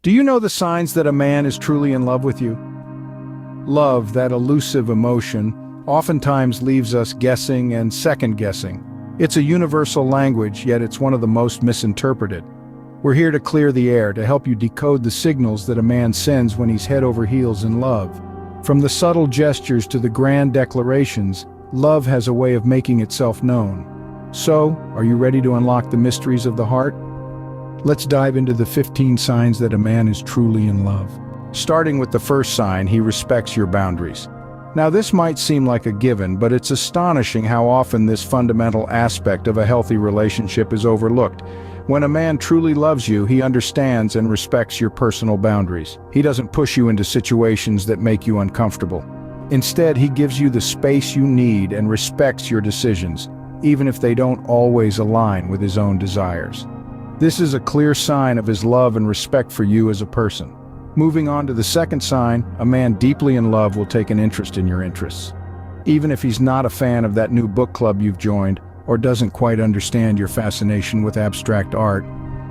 Do you know the signs that a man is truly in love with you? Love, that elusive emotion, oftentimes leaves us guessing and second-guessing. It's a universal language, yet it's one of the most misinterpreted. We're here to clear the air, to help you decode the signals that a man sends when he's head over heels in love. From the subtle gestures to the grand declarations, love has a way of making itself known. So, are you ready to unlock the mysteries of the heart? Let's dive into the 15 signs that a man is truly in love. Starting with the first sign, he respects your boundaries. Now, this might seem like a given, but it's astonishing how often this fundamental aspect of a healthy relationship is overlooked. When a man truly loves you, he understands and respects your personal boundaries. He doesn't push you into situations that make you uncomfortable. Instead, he gives you the space you need and respects your decisions, even if they don't always align with his own desires. This is a clear sign of his love and respect for you as a person. Moving on to the second sign, a man deeply in love will take an interest in your interests. Even if he's not a fan of that new book club you've joined, or doesn't quite understand your fascination with abstract art,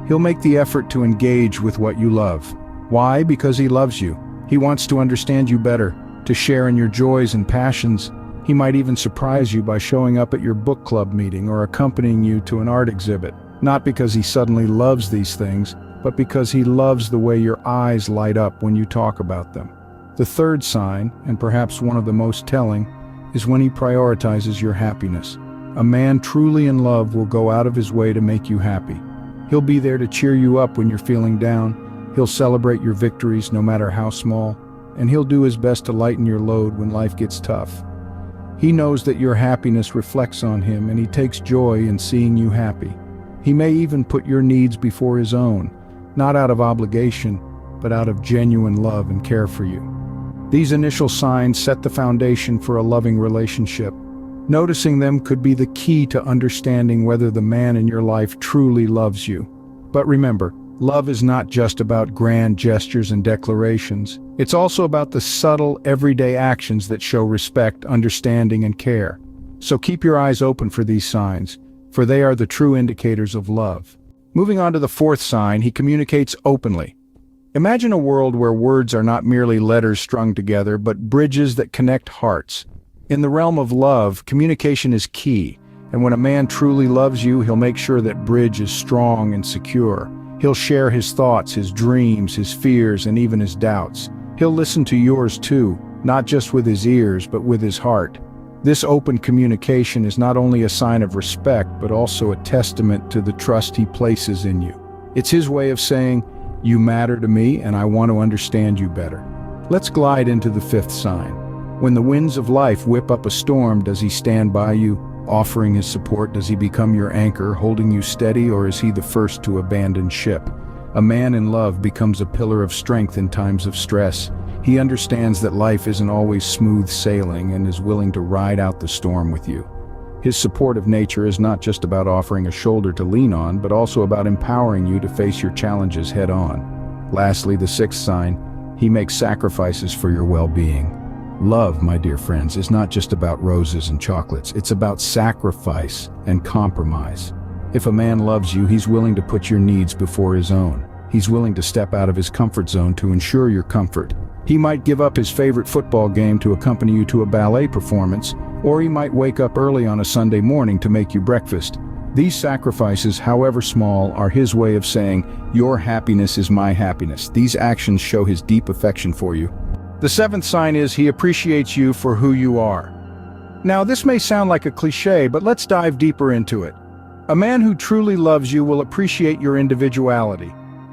he'll make the effort to engage with what you love. Why? Because he loves you. He wants to understand you better, to share in your joys and passions. He might even surprise you by showing up at your book club meeting or accompanying you to an art exhibit. Not because he suddenly loves these things, but because he loves the way your eyes light up when you talk about them. The third sign, and perhaps one of the most telling, is when he prioritizes your happiness. A man truly in love will go out of his way to make you happy. He'll be there to cheer you up when you're feeling down. He'll celebrate your victories, no matter how small, and he'll do his best to lighten your load when life gets tough. He knows that your happiness reflects on him, and he takes joy in seeing you happy. He may even put your needs before his own, not out of obligation, but out of genuine love and care for you. These initial signs set the foundation for a loving relationship. Noticing them could be the key to understanding whether the man in your life truly loves you. But remember, love is not just about grand gestures and declarations. It's also about the subtle, everyday actions that show respect, understanding, and care. So keep your eyes open for these signs, for they are the true indicators of love. Moving on to the fourth sign, he communicates openly. Imagine a world where words are not merely letters strung together, but bridges that connect hearts. In the realm of love, communication is key, and when a man truly loves you, he'll make sure that bridge is strong and secure. He'll share his thoughts, his dreams, his fears, and even his doubts. He'll listen to yours too, not just with his ears, but with his heart. This open communication is not only a sign of respect, but also a testament to the trust he places in you. It's his way of saying, "You matter to me, and I want to understand you better." Let's glide into the fifth sign. When the winds of life whip up a storm, does he stand by you, offering his support? Does he become your anchor, holding you steady, or is he the first to abandon ship? A man in love becomes a pillar of strength in times of stress. He understands that life isn't always smooth sailing and is willing to ride out the storm with you. His supportive nature is not just about offering a shoulder to lean on, but also about empowering you to face your challenges head on. Lastly, the sixth sign, he makes sacrifices for your well-being. Love, my dear friends, is not just about roses and chocolates. It's about sacrifice and compromise. If a man loves you, he's willing to put your needs before his own. He's willing to step out of his comfort zone to ensure your comfort. He might give up his favorite football game to accompany you to a ballet performance, or he might wake up early on a Sunday morning to make you breakfast. These sacrifices, however small, are his way of saying, "Your happiness is my happiness." These actions show his deep affection for you. The seventh sign is he appreciates you for who you are. Now, this may sound like a cliche, but let's dive deeper into it. A man who truly loves you will appreciate your individuality.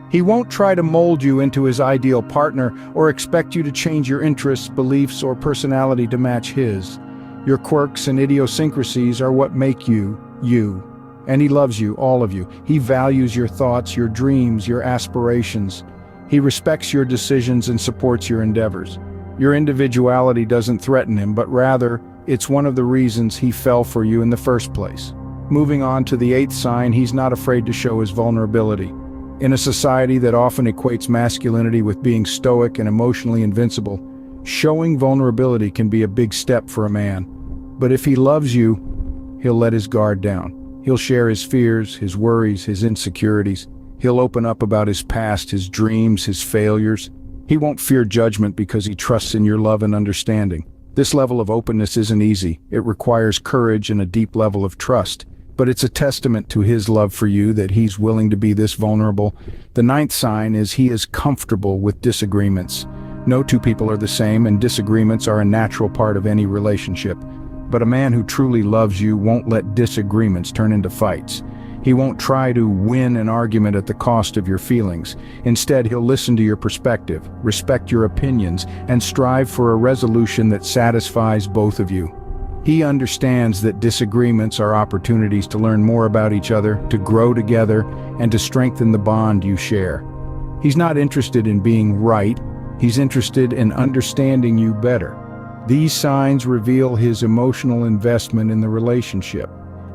He won't try to mold you into his ideal partner or expect you to change your interests, beliefs, or personality to match his. Your quirks and idiosyncrasies are what make you, you. And he loves you, all of you. He values your thoughts, your dreams, your aspirations. He respects your decisions and supports your endeavors. Your individuality doesn't threaten him, but rather, it's one of the reasons he fell for you in the first place. Moving on to the eighth sign, he's not afraid to show his vulnerability. In a society that often equates masculinity with being stoic and emotionally invincible, showing vulnerability can be a big step for a man. But if he loves you, he'll let his guard down. He'll share his fears, his worries, his insecurities. He'll open up about his past, his dreams, his failures. He won't fear judgment because he trusts in your love and understanding. This level of openness isn't easy. It requires courage and a deep level of trust. But it's a testament to his love for you that he's willing to be this vulnerable. The ninth sign is he is comfortable with disagreements. No two people are the same, and disagreements are a natural part of any relationship. But a man who truly loves you won't let disagreements turn into fights. He won't try to win an argument at the cost of your feelings. Instead, he'll listen to your perspective, respect your opinions, and strive for a resolution that satisfies both of you. He understands that disagreements are opportunities to learn more about each other, to grow together, and to strengthen the bond you share. He's not interested in being right, he's interested in understanding you better. These signs reveal his emotional investment in the relationship.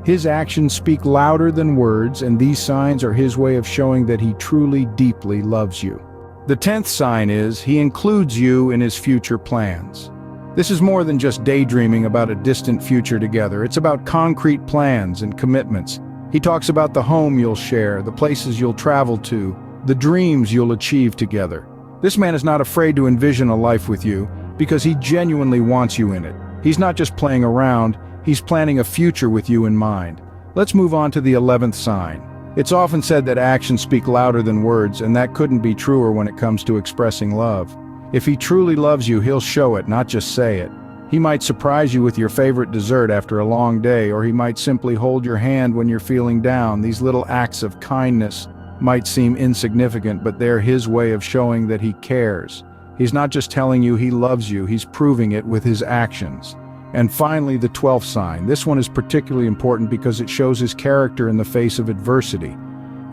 His actions speak louder than words, and these signs are his way of showing that he truly, deeply loves you. The 10th sign is he includes you in his future plans. This is more than just daydreaming about a distant future together. It's about concrete plans and commitments. He talks about the home you'll share, the places you'll travel to, the dreams you'll achieve together. This man is not afraid to envision a life with you because he genuinely wants you in it. He's not just playing around, he's planning a future with you in mind. Let's move on to the 11th sign. It's often said that actions speak louder than words, and that couldn't be truer when it comes to expressing love. If he truly loves you, he'll show it, not just say it. He might surprise you with your favorite dessert after a long day, or he might simply hold your hand when you're feeling down. These little acts of kindness might seem insignificant, but they're his way of showing that he cares. He's not just telling you he loves you, he's proving it with his actions. And finally, the 12th sign. This one is particularly important because it shows his character in the face of adversity.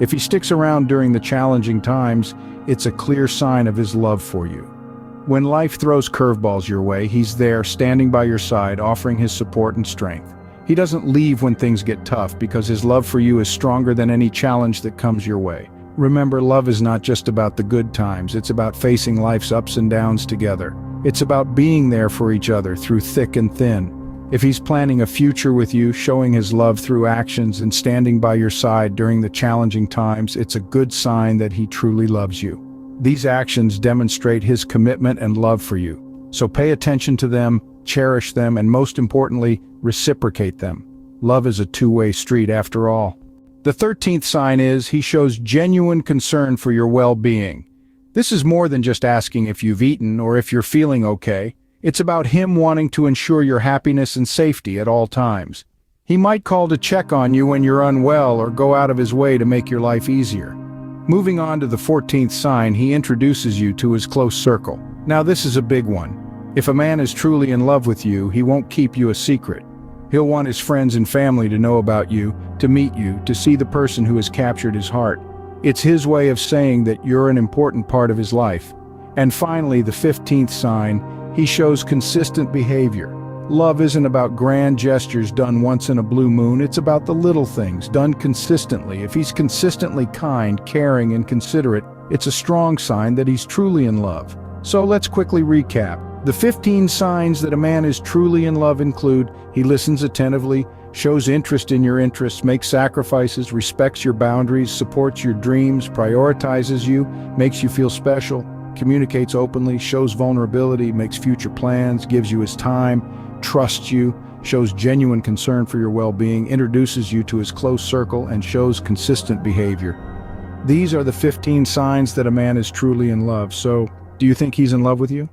If he sticks around during the challenging times, it's a clear sign of his love for you. When life throws curveballs your way, he's there, standing by your side, offering his support and strength. He doesn't leave when things get tough because his love for you is stronger than any challenge that comes your way. Remember, love is not just about the good times, it's about facing life's ups and downs together. It's about being there for each other through thick and thin. If he's planning a future with you, showing his love through actions and standing by your side during the challenging times, it's a good sign that he truly loves you. These actions demonstrate his commitment and love for you. So pay attention to them, cherish them, and most importantly, reciprocate them. Love is a two-way street after all. The 13th sign is he shows genuine concern for your well-being. This is more than just asking if you've eaten or if you're feeling okay. It's about him wanting to ensure your happiness and safety at all times. He might call to check on you when you're unwell or go out of his way to make your life easier. Moving on to the 14th sign, he introduces you to his close circle. Now this is a big one. If a man is truly in love with you, he won't keep you a secret. He'll want his friends and family to know about you, to meet you, to see the person who has captured his heart. It's his way of saying that you're an important part of his life. And finally, the 15th sign, he shows consistent behavior. Love isn't about grand gestures done once in a blue moon, it's about the little things, done consistently. If he's consistently kind, caring, and considerate, it's a strong sign that he's truly in love. So let's quickly recap. The 15 signs that a man is truly in love include: he listens attentively, shows interest in your interests, makes sacrifices, respects your boundaries, supports your dreams, prioritizes you, makes you feel special, communicates openly, shows vulnerability, makes future plans, gives you his time, trusts you, shows genuine concern for your well-being, introduces you to his close circle, and shows consistent behavior. These are the 15 signs that a man is truly in love. So, do you think he's in love with you?